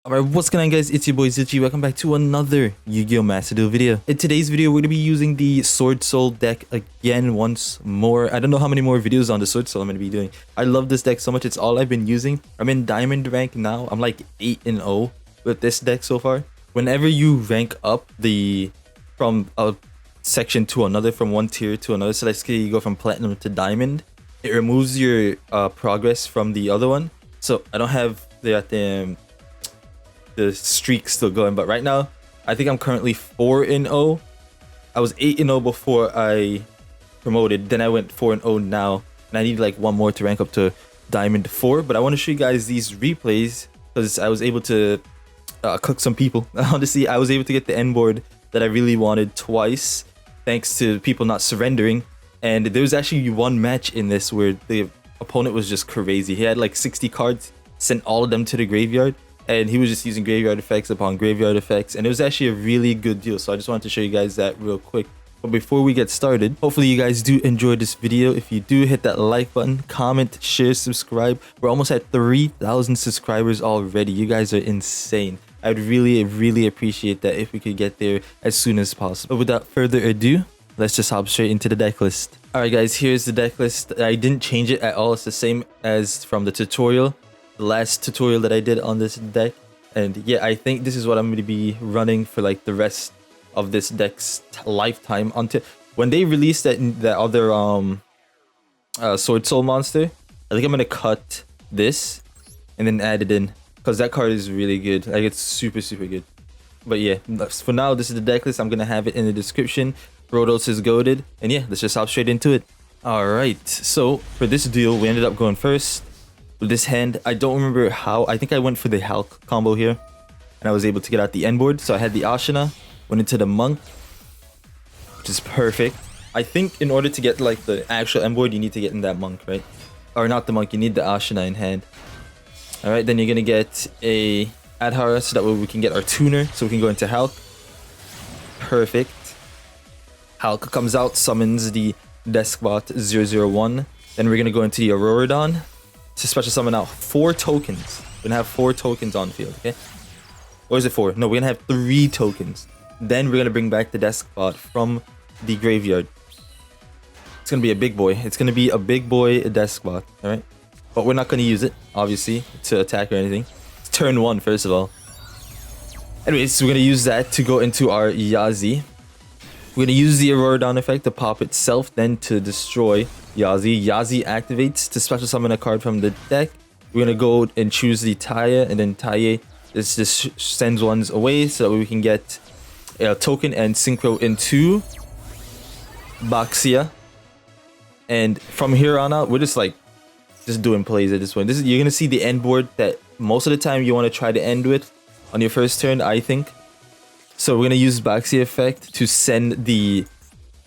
Alright, what's going on guys, it's your boy Zichi. Welcome back to another Yu-Gi-Oh! Master Duel video. In today's video, we're going to be using the SwordSoul deck again once more. I don't know how many more videos on the SwordSoul I'm going to be doing. I love this deck so much, it's all I've been using. I'm in Diamond rank now, I'm like 8-0 with this deck so far. Whenever you rank up from a section to another, from one tier to another, so let's say you go from Platinum to Diamond, it removes your progress from the other one. So I don't have the streak still going, but right now I think I'm currently 4-0. I was 8-0 before I promoted, then I went 4-0 now, and I need like one more to rank up to Diamond 4. But I want to show you guys these replays because I was able to cook some people. Honestly, I was able to get the end board that I really wanted twice thanks to people not surrendering. And there was actually one match in this where the opponent was just crazy. He had like 60 cards, sent all of them to the graveyard, and he was just using graveyard effects upon graveyard effects, and it was actually a really good deal. So I just wanted to show you guys that real quick. But before we get started, hopefully you guys do enjoy this video. If you do, hit that like button, comment, share, subscribe. We're almost at 3,000 subscribers already. You guys are insane. I'd really appreciate that if we could get there as soon as possible. But without further ado, let's just hop straight into the deck list. Alright guys, here's the deck list. I didn't change it at all. It's the same as from the tutorial. The last tutorial that I did on this deck. And yeah, I think this is what I'm going to be running for like the rest of this deck's lifetime until when they release that other SwordSoul monster. I think I'm going to cut this and then add it in because that card is really good. Like, it's super good. But yeah, for now, this is the deck list. I'm going to have it in the description. Protos is goated, and yeah, let's just hop straight into it. Alright, so for this duel, we ended up going first with this hand. I don't remember how. I think I went for the Hulk combo here, and I was able to get out the end board. So I had the Ashuna, went into the Monk, which is perfect. I think in order to get like the actual end board, you need to get in that Monk, right? Or not the Monk, you need the Ashuna in hand. Alright, then you're gonna get a Adhara, so that way we can get our tuner, so we can go into Hulk. Perfect. Hulk comes out, summons the Deskbot 001. Then we're gonna go into the Auroradon to special summon out 4 tokens. We're gonna have 4 tokens on field, okay? Or is it 4? No, we're gonna have 3 tokens. Then we're gonna bring back the Deskbot from the graveyard. It's gonna be a big boy. It's gonna be a big boy Deskbot, alright? But we're not gonna use it, obviously, to attack or anything. It's turn 1, first of all. Anyways, so we're gonna use that to go into our Yazi. We're going to use the Auroradon effect to pop itself, then to destroy Yazi. Yazi activates to special summon a card from the deck. We're going to go and choose the taia, and then taia just sends ones away so that we can get a token and synchro into baxia. And from here on out, we're just doing plays at this point. You're going to see the end board that most of the time you want to try to end with on your first turn, I think. So we're going to use Baxia effect to send the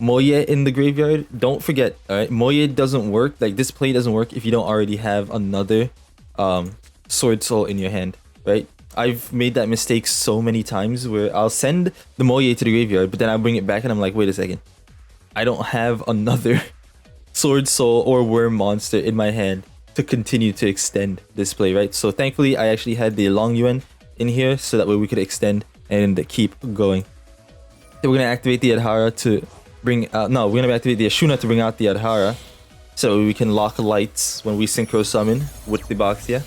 Mo Ye in the graveyard. Don't forget, alright, Mo Ye doesn't work. Like, this play doesn't work if you don't already have another SwordSoul in your hand, right? I've made that mistake so many times where I'll send the Mo Ye to the graveyard, but then I bring it back and I'm like, wait a second. I don't have another SwordSoul or Worm monster in my hand to continue to extend this play, right? So thankfully, I actually had the longyuen in here so that way we could extend and keep going. Then we're gonna activate the Adhara to bring out. No, we're gonna activate the Ashuna to bring out the Adhara, so we can lock lights when we synchro summon with the Baxia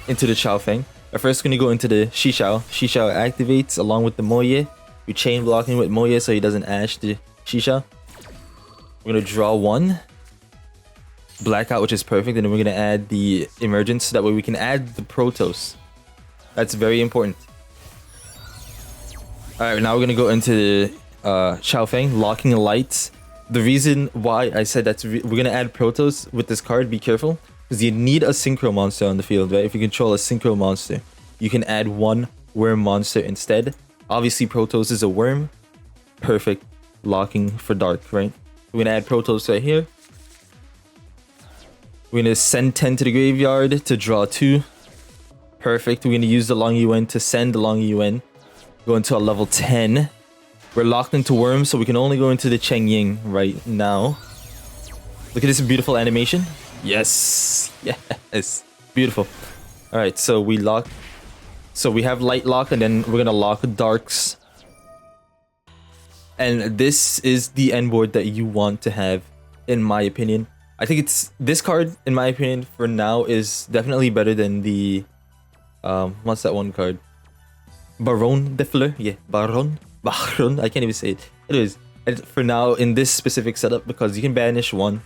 into the Chaofeng. But first, we're gonna go into the Chixao. Chixao activates along with the Mo Ye. We chain blocking with Mo Ye so he doesn't ash the Chixao. We're gonna draw 1 Blackout, which is perfect, and then we're gonna add the Emergence so that way we can add the Protos. That's very important. Alright, now we're going to go into the Chaofeng, locking lights. The reason why I said we're going to add Protos with this card, be careful, because you need a Synchro monster on the field, right? If you control a Synchro monster, you can add 1 Worm monster instead. Obviously, Protos is a Worm. Perfect locking for Dark, right? We're going to add Protos right here. We're going to send 10 to the graveyard to draw 2. Perfect. We're going to use the longyuen to send the longyuen. Go into a level 10. We're locked into Worms, so we can only go into the Chengying right now. Look at this beautiful animation. Yes. Yes. Beautiful. Alright, so we lock So we have light lock, and then we're gonna lock darks. And this is the end board that you want to have, in my opinion. I think it's this card, in my opinion, for now is definitely better than the what's that one card? Baronne de Fleur? Yeah, Baronne. I can't even say it. Anyways, for now in this specific setup, because you can banish one,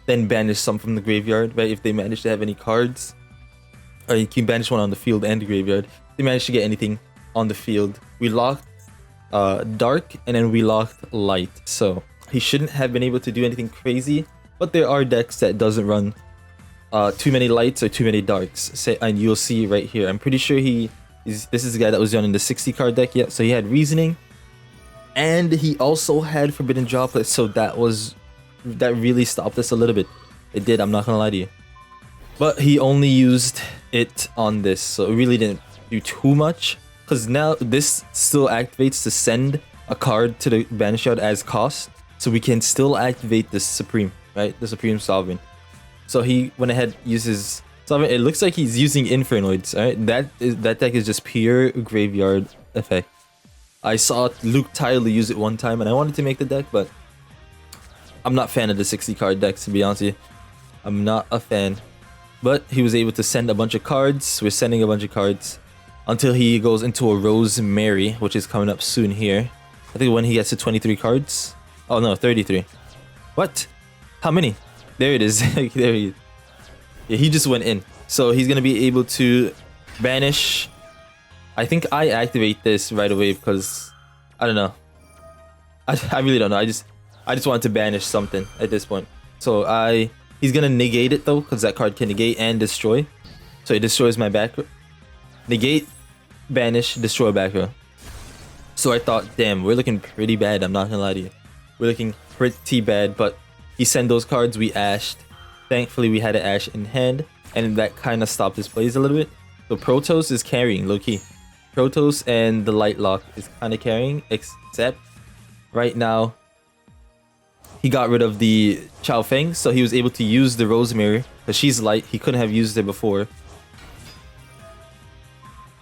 then banish some from the graveyard, right? If they manage to have any cards, or you can banish one on the field and the graveyard. If they manage to get anything on the field. We locked dark, and then we locked light, so he shouldn't have been able to do anything crazy. But there are decks that doesn't run too many lights or too many darks. And you'll see right here. I'm pretty sure this is the guy that was running the 60 card deck. Yeah, so he had Reasoning, and he also had Forbidden Droplets. So that really stopped us a little bit. It did. I'm not gonna lie to you. But he only used it on this, so it really didn't do too much. Because now this still activates to send a card to the banish yard as cost, so we can still activate the Supreme, right? The Supreme Sovereign. So he went ahead, uses Sovereign. It looks like he's using Infernoids, right? That deck is just pure graveyard effect. I saw Luke Tyler use it one time, and I wanted to make the deck, but I'm not a fan of the 60 card decks, to be honest with you. I'm not a fan. But he was able to send a bunch of cards. We're sending a bunch of cards until he goes into a Rosemary, which is coming up soon here. I think when he gets to 23 cards. Oh no, 33. What? How many? There it is. There he is. Yeah, he just went in. So he's gonna be able to banish. I think I activate this right away because I don't know. I really don't know. I just wanted to banish something at this point. So he's gonna negate it though, because that card can negate and destroy. So it destroys my back row. Negate, banish, destroy back row. So I thought, damn, we're looking pretty bad. I'm not gonna lie to you. We're looking pretty bad, but he sent those cards, we ashed. Thankfully, we had an ash in hand, and that kind of stopped his plays a little bit. So Protos is carrying, low-key. Protos and the Light Lock is kind of carrying, except right now, he got rid of the Chaofeng, so he was able to use the Rosemary, because she's light. He couldn't have used it before.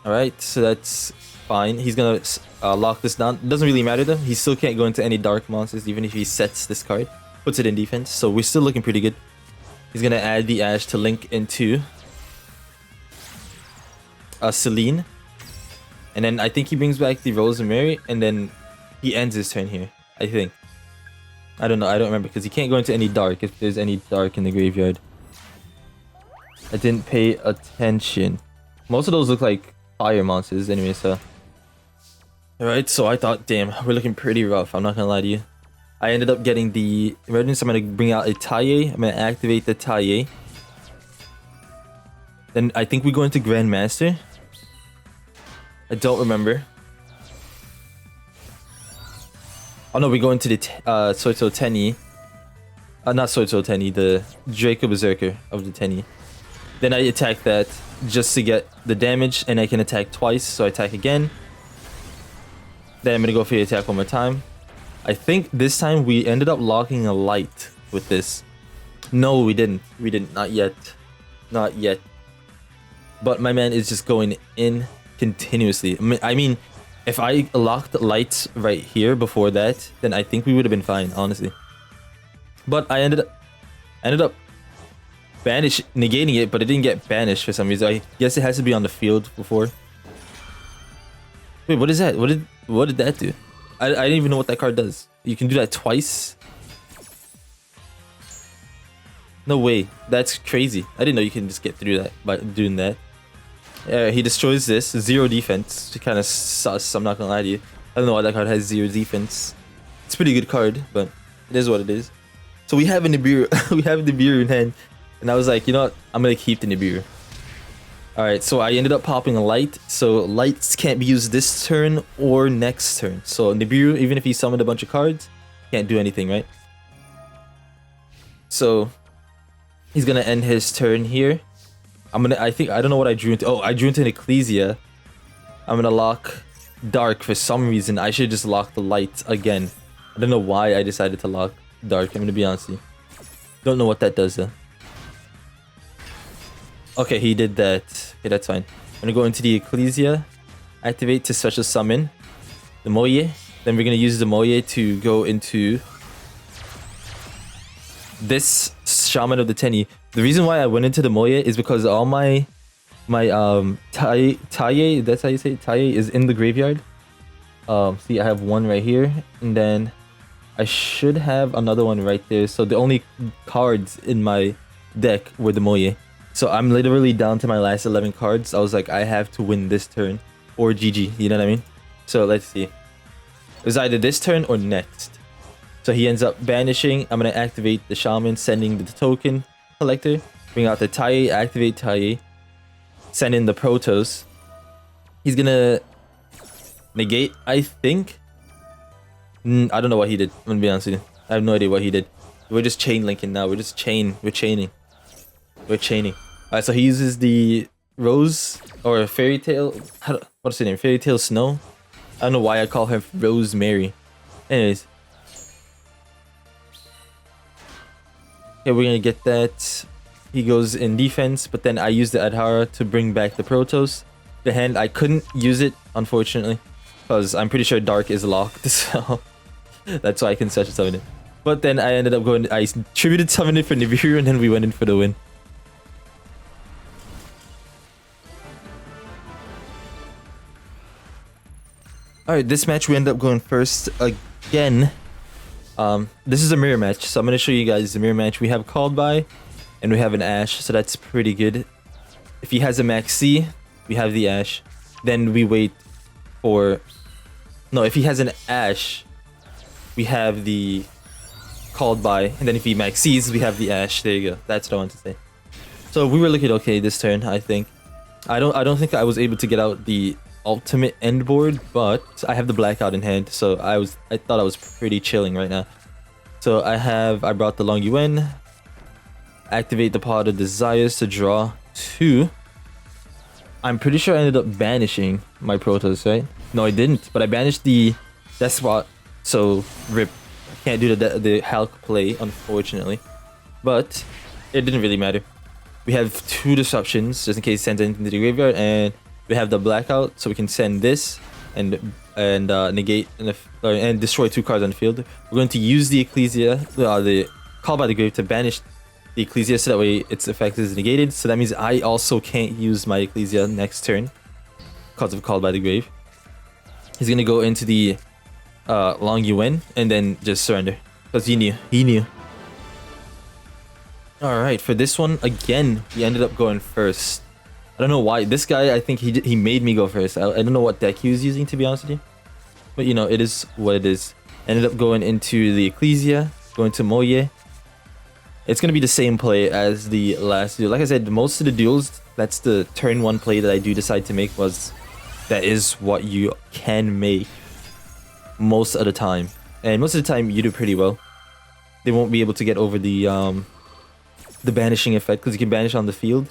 Alright, so that's fine. He's gonna lock this down. It doesn't really matter though. He still can't go into any dark monsters, even if he sets this card. Puts it in defense, so we're still looking pretty good. He's gonna add the Ash to link into Celine. And then I think he brings back the Rosemary, and then he ends his turn here, I think. I don't know, I don't remember, because he can't go into any dark if there's any dark in the graveyard. I didn't pay attention. Most of those look like fire monsters anyway, so... Alright, so I thought, damn, we're looking pretty rough, I'm not gonna lie to you. I ended up getting the Emergence. I'm gonna bring out a taia. I'm gonna activate the taia. Then I think we go into Grandmaster. I don't remember. Oh no, we go into the SwordSoul Tenyi. Not SwordSoul Tenyi, the Draco Berserker of the Tenyi. Then I attack that just to get the damage, and I can attack twice, so I attack again. Then I'm gonna go for the attack one more time. I think this time we ended up locking a light with this. No, we didn't. We didn't. Not yet. Not yet. But my man is just going in continuously. I mean, if I locked lights right here before that, then I think we would have been fine, honestly. But I ended up negating it, but it didn't get banished for some reason. I guess it has to be on the field before. Wait, what is that? What did that do? I didn't even know what that card does. You can do that twice? No way. That's crazy. I didn't know you can just get through that by doing that. He destroys this. 0 defense. Kind of sus, I'm not gonna lie to you. I don't know why that card has 0 defense. It's a pretty good card, but it is what it is. So we have a Nibiru. We have a Nibiru in hand. And I was like, you know what? I'm gonna keep the Nibiru. Alright, so I ended up popping a light. So lights can't be used this turn or next turn. So Nibiru, even if he summoned a bunch of cards, can't do anything, right? So he's gonna end his turn here. I don't know what I drew into. Oh, I drew into an Ecclesia. I'm gonna lock dark for some reason. I should just lock the light again. I don't know why I decided to lock dark. I'm gonna be honest with you. Don't know what that does though. Okay, he did that. Okay, that's fine. I'm gonna go into the Ecclesia. activate to special summon the Mo Ye. Then we're gonna use the Mo Ye to go into this Shaman of the Tenyi. The reason why I went into the Mo Ye is because all my taia, that's how you say it, taia, is in the graveyard. See, I have one right here, and then I should have another one right there. So the only cards in my deck were the Mo Ye. So I'm literally down to my last 11 cards. I was like, I have to win this turn or GG, you know what I mean? So let's see. It was either this turn or next. So he ends up banishing. I'm going to activate the Shaman, sending the token collector. Bring out the taia, activate taia. Send in the Protos. He's going to negate, I think. I don't know what he did. I'm going to be honest with you. I have no idea what he did. We're just chain linking now. We're chaining. Alright, so he uses the Rose or Fairy Tale. What's her name? Fairy Tale Snow. I don't know why I call her Rosemary. Anyways. Okay, we're gonna get that. He goes in defense, but then I use the Adhara to bring back the Protos. The hand, I couldn't use it, unfortunately, because I'm pretty sure Dark is locked, so that's why I can special summon it. But then I ended up going, I tributed summon it for Nibiru, and then we went in for the win. Alright, this match we end up going first again. This is a mirror match, so I'm going to show you guys the mirror match. We have Called By, and we have an Ash, so that's pretty good. If he has a Maxx C, we have the Ash. Then we wait for... No, if he has an Ash, we have the Called By. And then if he Maxx Cs, we have the Ash. There you go. That's what I want to say. So we were looking okay this turn, I think. I don't think I was able to get out the ultimate end board, but I have the Blackout in hand, so I thought I was pretty chilling right now. So I brought the longyuen, activate the Pot of Desires to draw 2. I'm pretty sure I ended up banishing my Protos, right? No, I didn't, but I banished the Deskbot, so rip. Can't do the Halq play, unfortunately, but it didn't really matter. We have 2 disruptions just in case it sends anything to the graveyard, and we have the Blackout, so we can send this and negate and destroy 2 cards on the field. We're going to use the Ecclesia, the Call by the Grave, to banish the Ecclesia, so that way its effect is negated. So that means I also can't use my Ecclesia next turn because of Call by the Grave. He's gonna go into the longyuen and then just surrender because he knew. All right, for this one again, we ended up going first. I don't know why. This guy, I think he made me go first. I don't know what deck he was using, to be honest with you. But, you know, it is what it is. Ended up going into the Ecclesia, going to Mo Ye. It's going to be the same play as the last duel. Like I said, most of the duels, that's the turn 1 play that I do decide to make, that is what you can make most of the time. And most of the time, you do pretty well. They won't be able to get over the banishing effect, because you can banish on the field.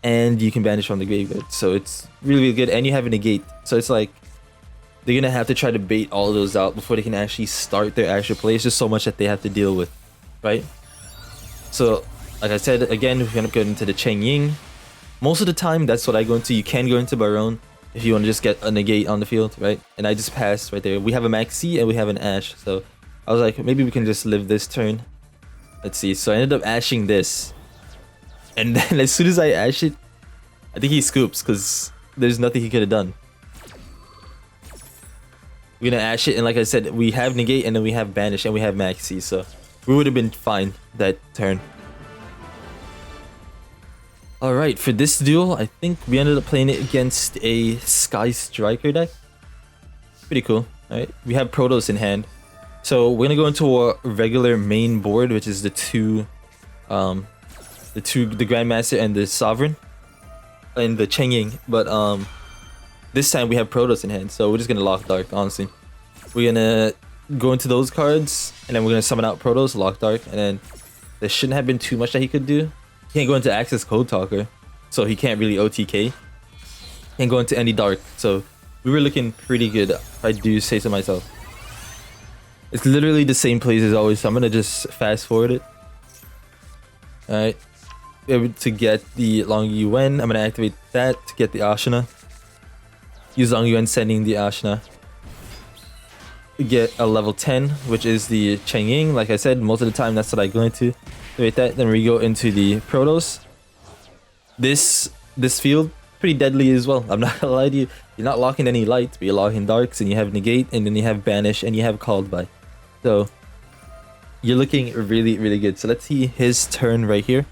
And you can banish from the graveyard, so it's really, really good. And you have a negate, so it's like they're gonna have to try to bait all those out before they can actually start their actual play. It's just so much that they have to deal with, right? So, like I said, again, we're gonna go into the Chengying. Most of the time, that's what I go into. You can go into Baronne if you want to just get a negate on the field, right? And I just passed right there. We have a Maxx C and we have an Ash, so I was like, maybe we can just live this turn. Let's see. So I ended up ashing this. And then as soon as I ash it, I think he scoops because there's nothing he could have done. We're gonna ash it, and like I said, we have negate and then we have banish and we have Maxx C, so we would have been fine that turn. Alright, for this duel, I think we ended up playing it against a Sky Striker deck. Pretty cool. Alright, we have Protos in hand. So we're gonna go into a regular main board, which is the Grandmaster and the Sovereign and the Chengying, but this time we have Protos in hand, so we're just gonna lock Dark. Honestly, we're gonna go into those cards and then we're gonna summon out Protos, lock Dark, and then there shouldn't have been too much that he could do. He can't go into Access Code Talker, so he can't really OTK. Can't go into any Dark, so we were looking pretty good, if I do say so myself. It's literally the same plays as always, so I'm gonna just fast forward it. Alright. Able to get the longyuen. I'm gonna activate that to get the Ashuna. use longyuen sending the Ashuna. Get a level 10, which is the Chengying. Like I said, most of the time that's what I go into. With that, then we go into the Protos. This field, pretty deadly as well. I'm not gonna lie to you. You're not locking any lights, but you're locking darks, and you have negate, and then you have banish, and you have called by. So you're looking really, really good. So let's see his turn right here.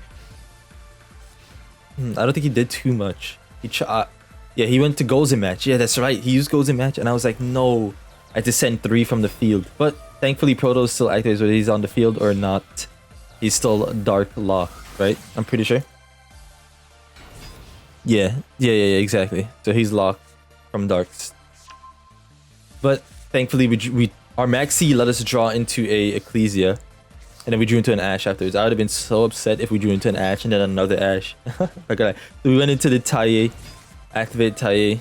I don't think he did too much. Yeah, he went to goals in match. Yeah, that's right. He used goals in match, and I was like, no. I had to send 3 from the field. But thankfully, Protos still activates whether he's on the field or not. He's still dark locked, right? I'm pretty sure. Yeah, exactly. So he's locked from darks. But thankfully, our Maxx C let us draw into a Ecclesia. And then we drew into an Ash afterwards. I would have been so upset if we drew into an Ash and then another Ash. Okay, so we went into the taia. Activate taia.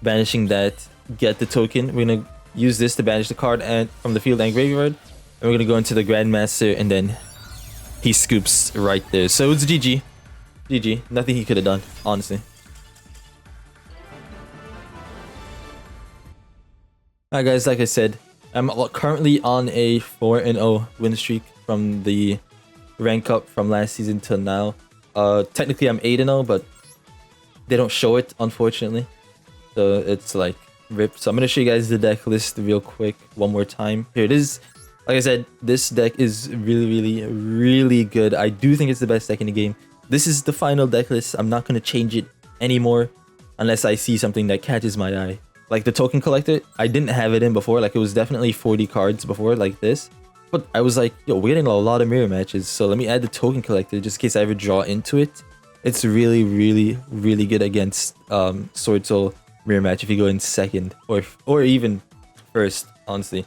Banishing that. Get the token. We're gonna use this to banish the card and from the field and graveyard. And we're gonna go into the Grandmaster, and then he scoops right there. So it's GG. GG. Nothing he could have done, honestly. Alright guys, like I said, I'm currently on a 4-0 win streak from the rank up from last season till now. Technically I'm 8-0, but they don't show it, unfortunately. So it's like rip. So I'm gonna show you guys the deck list real quick one more time. Here it is. Like I said, this deck is really good. I do think it's the best deck in the game. This is the final deck list. I'm not gonna change it anymore unless I see something that catches my eye. Like the token collector, I didn't have it in before. Like it was definitely 40 cards before, like this. But I was like, yo, we're getting a lot of mirror matches, so let me add the token collector just in case I ever draw into it. It's really good against SwordSoul mirror match if you go in second or even first, honestly.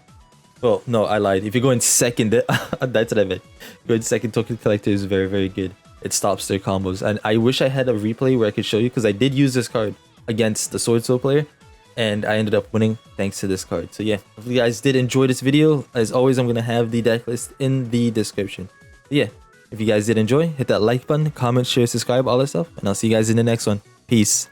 Well, no, I lied. If you go in second, that's what I meant. Go in second, token collector is very good. It stops their combos. And I wish I had a replay where I could show you, because I did use this card against the SwordSoul player, and I ended up winning thanks to this card. So yeah, hopefully you guys did enjoy this video. As always, I'm going to have the deck list in the description. But yeah, if you guys did enjoy, hit that like button, comment, share, subscribe, all that stuff, and I'll see you guys in the next one. Peace.